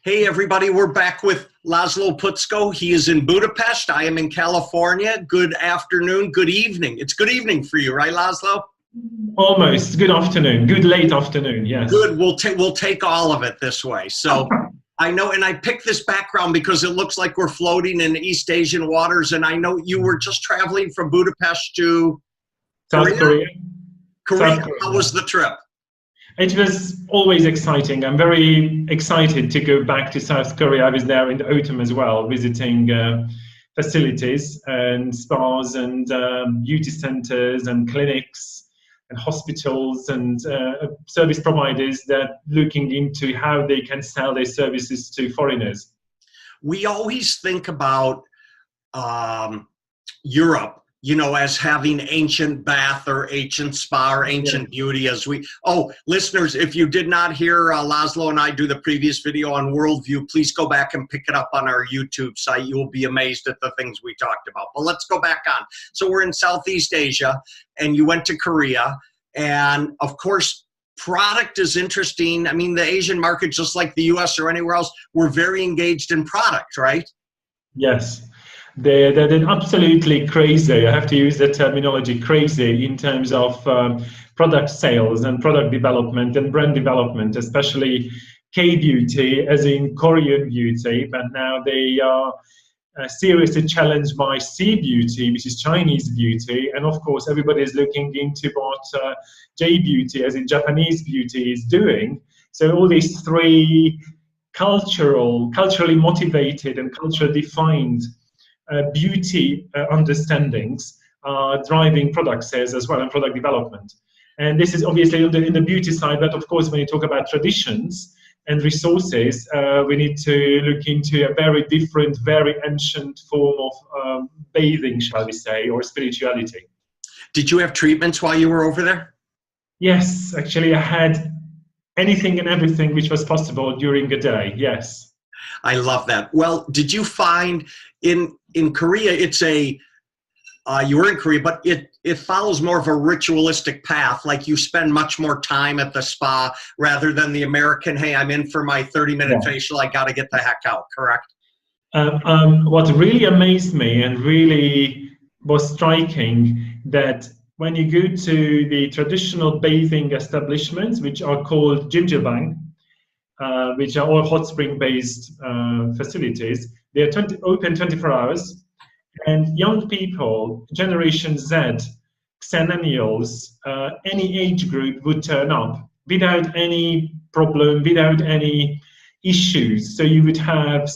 Hey everybody, we're back with Laszlo Puczko. He is in Budapest. I am in California. Good afternoon, good evening. It's good evening for you, right, Laszlo? Almost. Good afternoon. Good late afternoon, yes. Good. We'll take all of it this way. So I know, and I picked this background because it looks like we're floating in East Asian waters, and I know you were just traveling from Budapest to South Korea. Korea. How was the trip? It was always exciting. I'm very excited to go back to South Korea. I was there in the autumn as well, visiting facilities and spas and beauty centers and clinics and hospitals and service providers that looking into how they can sell their services to foreigners. We always think about Europe, you know, as having ancient bath or ancient spa or ancient beauty as listeners, if you did not hear Laszlo and I do the previous video on worldview, please go back and pick it up on our YouTube site. You will be amazed at the things we talked about. But let's go back on. So we're in Southeast Asia and you went to Korea, and of course, product is interesting. I mean, the Asian market, just like the US or anywhere else, we're very engaged in product, right? Yes. They're absolutely crazy. I have to use the terminology crazy in terms of product sales and product development and brand development, especially K-beauty, as in Korean beauty. But now they are seriously challenged by C-beauty, which is Chinese beauty. And of course, everybody is looking into what J-beauty, as in Japanese beauty, is doing. So all these three culturally motivated and culturally defined beauty understandings are driving product sales as well and product development. And this is obviously in the beauty side, but of course when you talk about traditions and resources, we need to look into a very different, very ancient form of bathing, shall we say, or spirituality. Did you have treatments while you were over there? Yes, actually I had anything and everything which was possible during a day, yes. I love that. Well, did you find in Korea, it's you were in Korea, but it follows more of a ritualistic path. Like you spend much more time at the spa rather than the American, hey, I'm in for my 30-minute facial, I got to get the heck out, correct? What really amazed me and really was striking that when you go to the traditional bathing establishments, which are called Jjimjilbang, which are all hot spring-based facilities, they are open 24 hours, and young people, Generation Z, Xennials, any age group would turn up without any problem, without any issues. So you would have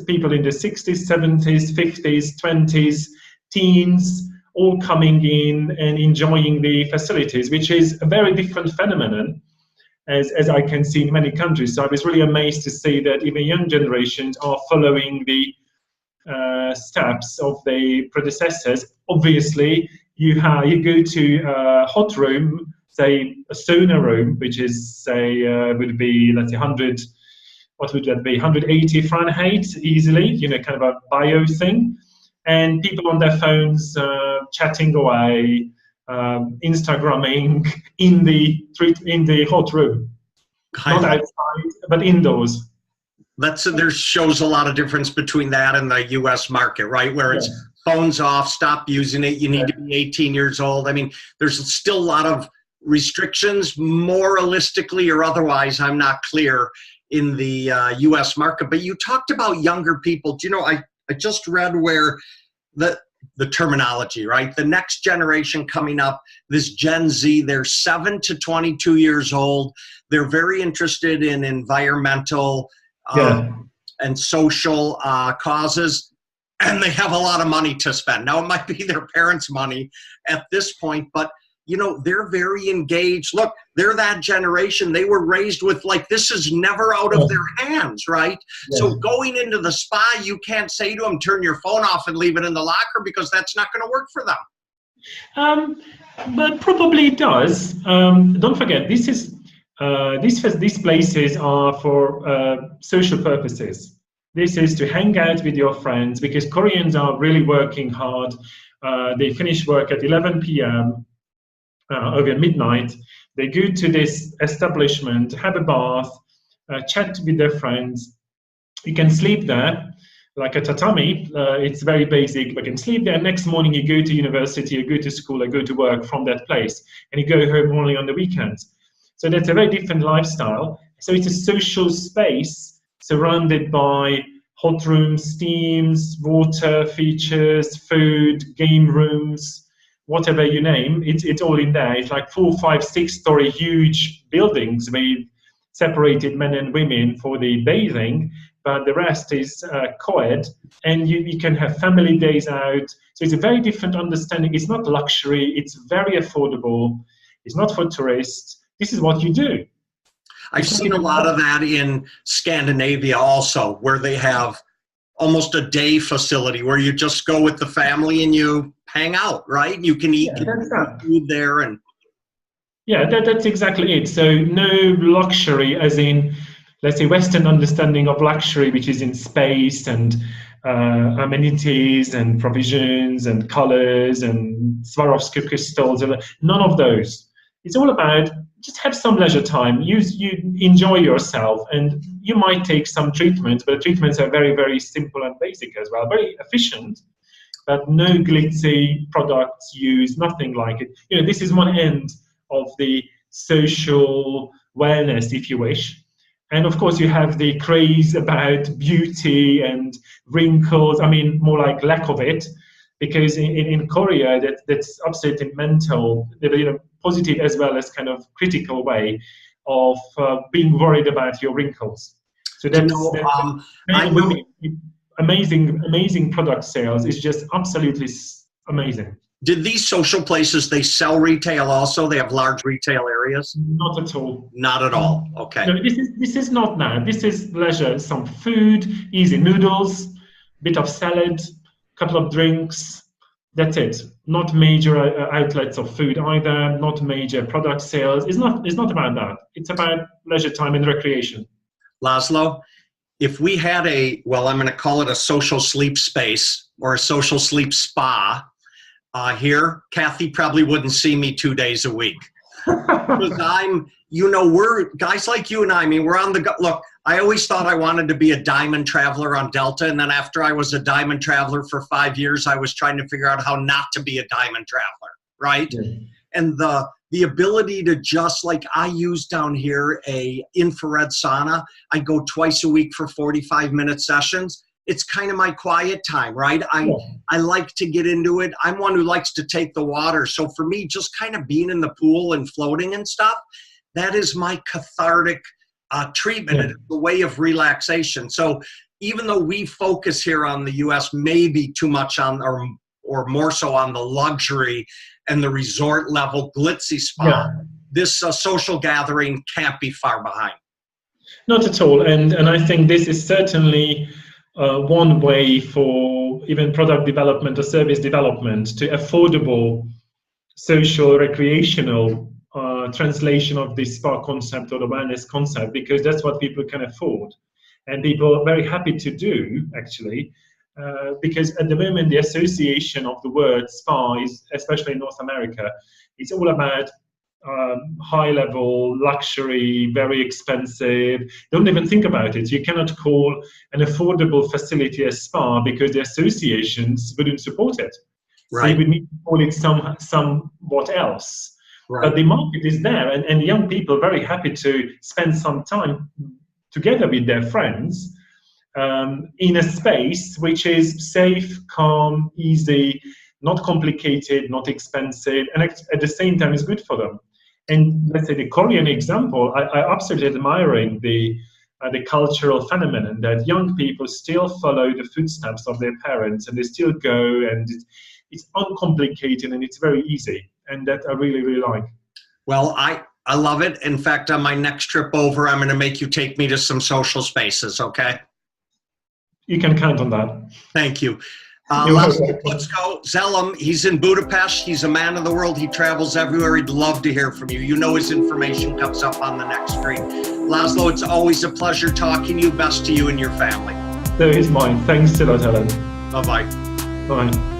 people in the 60s, 70s, 50s, 20s, teens, all coming in and enjoying the facilities, which is a very different phenomenon as I can see in many countries. So I was really amazed to see that even young generations are following the steps of the predecessors. Obviously, you go to a hot room, say a sauna room, which is would be, let's say 100, what would that be, 180 Fahrenheit easily, you know, kind of a bio thing, and people on their phones chatting away, Instagramming in the hot room, not outside, but indoors. There shows a lot of difference between that and the U.S. market, right? Where it's phones off, stop using it. You need to be 18 years old. I mean, there's still a lot of restrictions, moralistically or otherwise. I'm not clear in the U.S. market. But you talked about younger people. Do you know? I just read where the terminology, right? The next generation coming up, this Gen Z, they're 7 to 22 years old. They're very interested in environmental and social causes, and they have a lot of money to spend. Now, it might be their parents' money at this point, but you know, they're very engaged. Look, they're that generation. They were raised with, like, this is never out of their hands, right? Yes. So going into the spa, you can't say to them, turn your phone off and leave it in the locker, because that's not going to work for them. But probably it does. Don't forget, these places are for social purposes. This is to hang out with your friends, because Koreans are really working hard. They finish work at 11 p.m. Over midnight. They go to this establishment, have a bath, chat with their friends, You can sleep there like a tatami. It's very basic. You can sleep there. Next morning you go to university, you go to school, or go to work from that place, and you go home only on the weekends. So that's a very different lifestyle. So it's a social space surrounded by hot rooms, steams, water features, food, game rooms, whatever you name. It's all in there. It's like 4, 5, 6-story huge buildings with separated men and women for the bathing, but the rest is co-ed, and you can have family days out. So it's a very different understanding. It's not luxury. It's very affordable. It's not for tourists. This is what you do. I've seen a lot of that in Scandinavia also, where they have almost a day facility where you just go with the family and you hang out, right? You can eat food there. And yeah, that's exactly it. So no luxury as in, let's say, Western understanding of luxury, which is in space and amenities and provisions and colors and Swarovski crystals. None of those. It's all about just have some leisure time. You enjoy yourself, and you might take some treatments, but the treatments are very, very simple and basic as well, very efficient, but no glitzy products used, nothing like it. You know, this is one end of the social wellness, if you wish. And of course, you have the craze about beauty and wrinkles. I mean, more like lack of it, because in Korea, that's absolutely mental. You know, positive as well as kind of critical way of being worried about your wrinkles. So that's amazing product sales. It's just absolutely amazing. Did these social places, they sell retail also? They have large retail areas? Not at all. Not at all. Okay. No, this is not that. This is leisure. Some food, easy noodles, bit of salad, couple of drinks. That's it. Not major outlets of food either. Not major product sales. It's not about that. It's about leisure time and recreation. Laszlo, if we had I'm going to call it a social sleep space or a social sleep spa here, Kathy probably wouldn't see me 2 days a week. Because we're guys like you and I mean, we're on the go. Look, I always thought I wanted to be a diamond traveler on Delta. And then after I was a diamond traveler for 5 years, I was trying to figure out how not to be a diamond traveler, right? Yeah. And the ability to just, like, I use down here a infrared sauna. I go twice a week for 45-minute sessions. It's kind of my quiet time, right? I like to get into it. I'm one who likes to take the water. So for me, just kind of being in the pool and floating and stuff, that is my cathartic treatment. It's a way of relaxation. So even though we focus here on the U.S. maybe too much on, or more so on the luxury and the resort level glitzy spa, this social gathering can't be far behind. Not at all. And I think this is certainly one way for even product development or service development to affordable social recreational translation of the spa concept or the wellness concept, because that's what people can afford and people are very happy to do, actually, because at the moment the association of the word spa is, especially in North America, it's all about high level, luxury, very expensive. Don't even think about it. You cannot call an affordable facility a spa because the associations wouldn't support it. Right. So you would need to call it somewhat else. Right. But the market is there, and young people are very happy to spend some time together with their friends in a space which is safe, calm, easy, not complicated, not expensive, and at the same time is good for them. And let's say the Korean example, I absolutely admiring the cultural phenomenon that young people still follow the footsteps of their parents and they still go, and it's uncomplicated and it's very easy, and that I really, really like. Well, I love it. In fact, on my next trip over, I'm going to make you take me to some social spaces, okay? You can count on that. Thank you. Laszlo Puczko, Zelem, he's in Budapest. He's a man of the world. He travels everywhere. He'd love to hear from you. You know his information comes up on the next screen. Laszlo, it's always a pleasure talking to you. Best to you and your family. So is mine. Thanks a lot, Alan. Bye-bye. Bye.